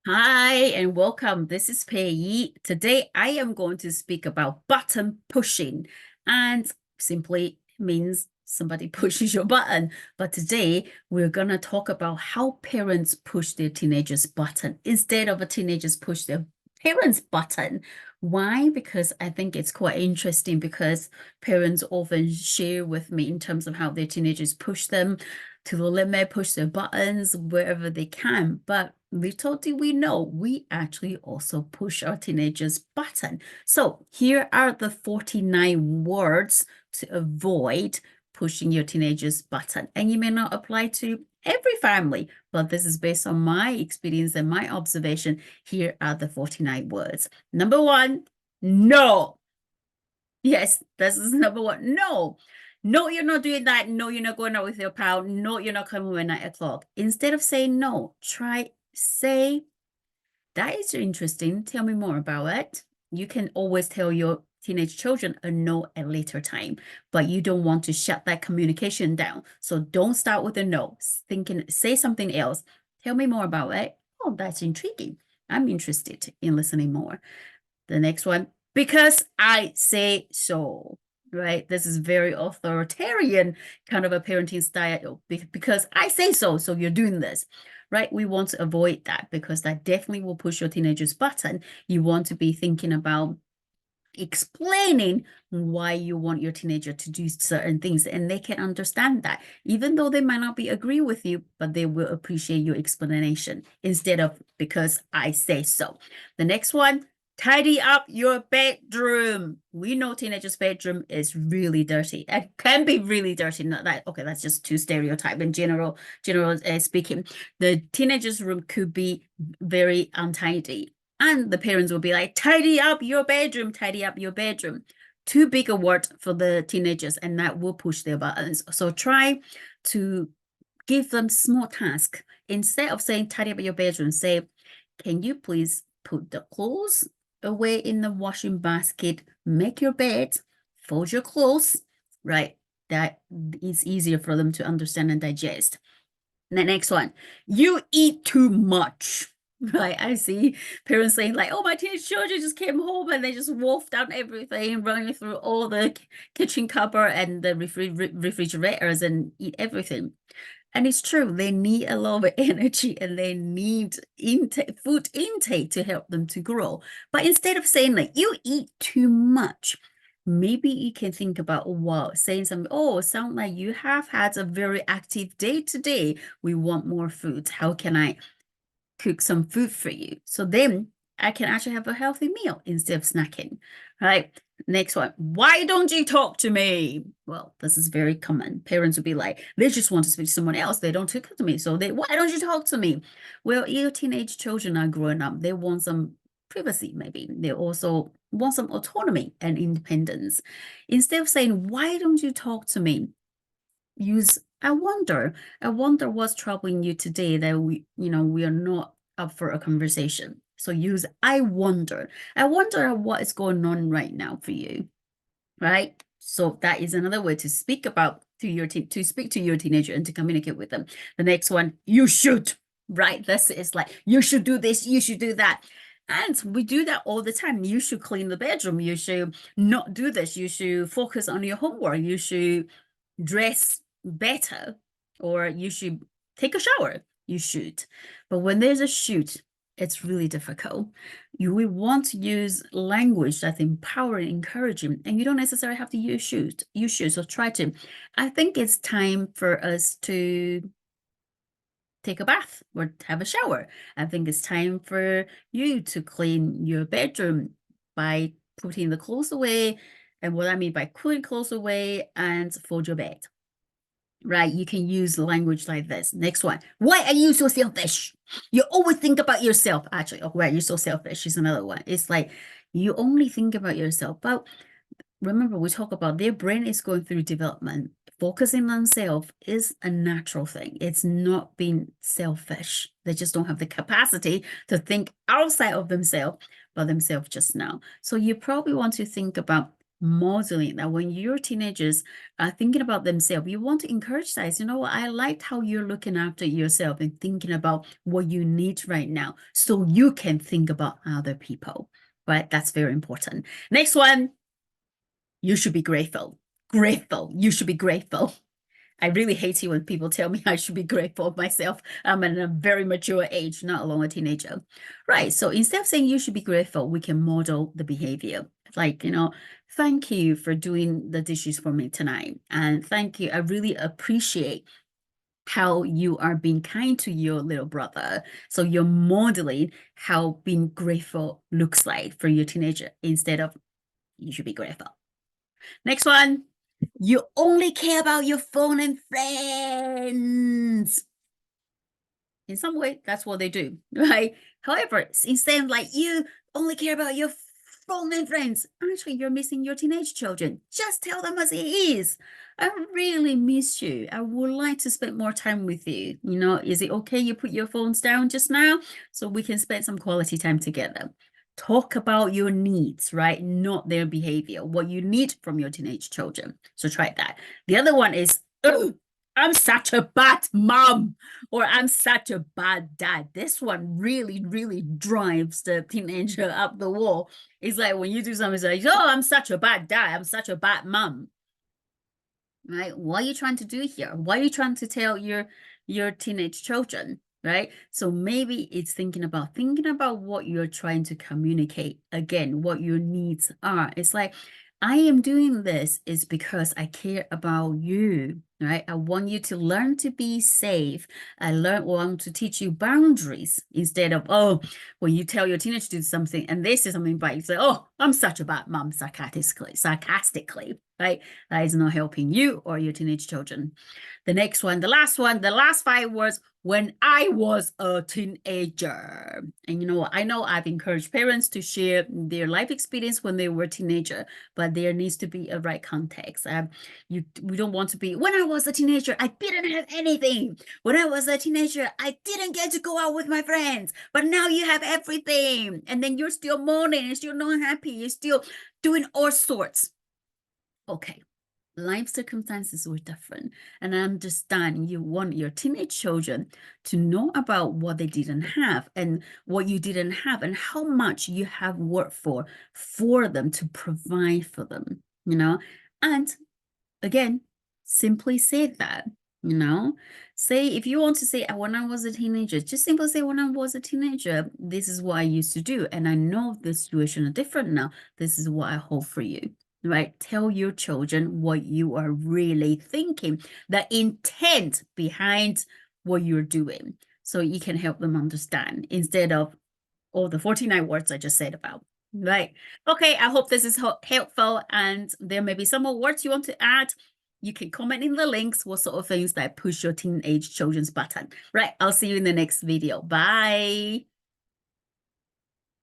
Hi and welcome. This is Pei-I. Today I am going to speak about button pushing and simply means somebody pushes your button. But today we're going to talk about how parents push their teenagers' button instead of a teenagers push their parents' button. Why? Because I think it's quite interesting because parents often share with me in terms of how their teenagers push them to the limit, push their buttons wherever they can. But little do we know, we actually also push our teenagers' button. So here are the 49 words to avoid pushing your teenager's button. And you may not apply to every family, but this is based on my experience and my observation. Here are the 49 words. Number one, no. Yes, this is number one. No. No, you're not doing that. No, you're not going out with your pal. No, you're not coming home at 9 o'clock. Instead of saying no, try say, that is interesting. Tell me more about it. You can always tell your teenage children a no at a later time, but you don't want to shut that communication down. So don't start with a no. Thinking, say something else. Tell me more about it. Oh, that's intriguing. I'm interested in listening more. The next one, because I say so, right? This is very authoritarian kind of a parenting style because I say so, so you're doing this, right? We want to avoid that because that definitely will push your teenager's button. You want to be thinking about explaining why you want your teenager to do certain things and they can understand that even though they might not be agree with you, but they will appreciate your explanation instead of because I say so. The next one, tidy up your bedroom. We know teenagers' bedroom is really dirty. It can be really dirty. Not that, okay, that's just too stereotype in general speaking. The teenagers' room could be very untidy. And the parents will be like, tidy up your bedroom, tidy up your bedroom. Too big a word for the teenagers, and that will push their buttons. So try to give them small tasks. Instead of saying tidy up your bedroom, say, can you please put the clothes away in the washing basket, make your bed, fold your clothes, right? That is easier for them to understand and digest. The next one, you eat too much. Right, I see parents saying like, "Oh, my teenage children just came home and they just wolfed down everything, running through all the kitchen cupboard and the refrigerators and eat everything." And it's true, they need a lot of energy and they need food intake to help them to grow. But instead of saying like, "You eat too much," maybe you can think about, wow, saying something, oh, sound like you have had a very active day today. We want more food. How can I cook some food for you? So then I can actually have a healthy meal instead of snacking, right? Next one, why don't you talk to me? Well, this is very common. Parents will be like, they just want to speak to someone else. They don't talk to me. So why don't you talk to me? Well, your teenage children are growing up. They want some privacy, maybe. They also want some autonomy and independence. Instead of saying, why don't you talk to me? Use I wonder what's troubling you today that we are not up for a conversation. So use I wonder what is going on right now for you, right? So that is another way to speak about to speak to your teenager and to communicate with them. The next one, you should, right? This is like, you should do this, you should do that. And we do that all the time. You should clean the bedroom. You should not do this. You should focus on your homework. You should dress better, or you should take a shower. You should. But when there's a shoot, it's really difficult. We want to use language that's empowering, encouraging, and you don't necessarily have to use should. You should. So try to. I think it's time for us to take a bath or have a shower. I think it's time for you to clean your bedroom by putting the clothes away. And what I mean by putting clothes away and fold your bed. Right, you can use language like this. Next one. Why are you so selfish? You always think about yourself. Actually, oh, why are you so selfish is another one. It's like you only think about yourself. But remember, we talk about their brain is going through development. Focusing on self is a natural thing. It's not being selfish. They just don't have the capacity to think outside of themselves, but themselves just now. So you probably want to think about modeling that when your teenagers are thinking about themselves, you want to encourage that. You know what? I liked how you're looking after yourself and thinking about what you need right now so you can think about other people, right? That's very important. Next one, you should be grateful. Grateful. You should be grateful. I really hate it when people tell me I should be grateful of myself. I'm at a very mature age, not alone a teenager. Right. So instead of saying you should be grateful, we can model the behavior. Like, thank you for doing the dishes for me tonight. And thank you. I really appreciate how you are being kind to your little brother. So you're modeling how being grateful looks like for your teenager instead of you should be grateful. Next one. You only care about your phone and friends. In some way, that's what they do, right? However, instead of like you only care about your phone and friends, actually you're missing your teenage children. Just tell them as it is. I really miss you. I would like to spend more time with you. Is it okay you put your phones down just now so we can spend some quality time together? Talk about your needs, right? Not their behavior, what you need from your teenage children. So try that. The other one is, oh, I'm such a bad mom, or I'm such a bad dad. This one really, really drives the teenager up the wall. It's like when you do something like, oh, I'm such a bad dad, I'm such a bad mom. Right? What are you trying to do here? What are you trying to tell your teenage children? Right? So maybe it's thinking about what you're trying to communicate. Again, what your needs are. It's like, I am doing this is because I care about you, right? I want you to learn to be safe. I want to teach you boundaries instead of, oh, when you tell your teenager to do something and they say something back, you say, oh, I'm such a bad mom, sarcastically, right? That is not helping you or your teenage children. The next one, the last 5 words, when I was a teenager. And you know what? I know I've encouraged parents to share their life experience when they were a teenager, but there needs to be a right context. We don't want to be, when I was a teenager, I didn't have anything. When I was a teenager, I didn't get to go out with my friends, but now you have everything. And then you're still mourning, you're still not happy, you're still doing all sorts. Okay, life circumstances were different, and I understand you want your teenage children to know about what they didn't have and what you didn't have and how much you have worked for them to provide for them, and again, simply say that, say, if you want to say, when I was a teenager, just simply say, when I was a teenager, this is what I used to do, and I know the situation is different now. This is what I hope for you. Right? Tell your children what you are really thinking, the intent behind what you're doing, so you can help them understand instead of all the 49 words I just said about. Right? Okay, I hope this is helpful, and there may be some more words you want to add. You can comment in the links what sort of things that push your teenage children's button. Right, I'll see you in the next video. Bye.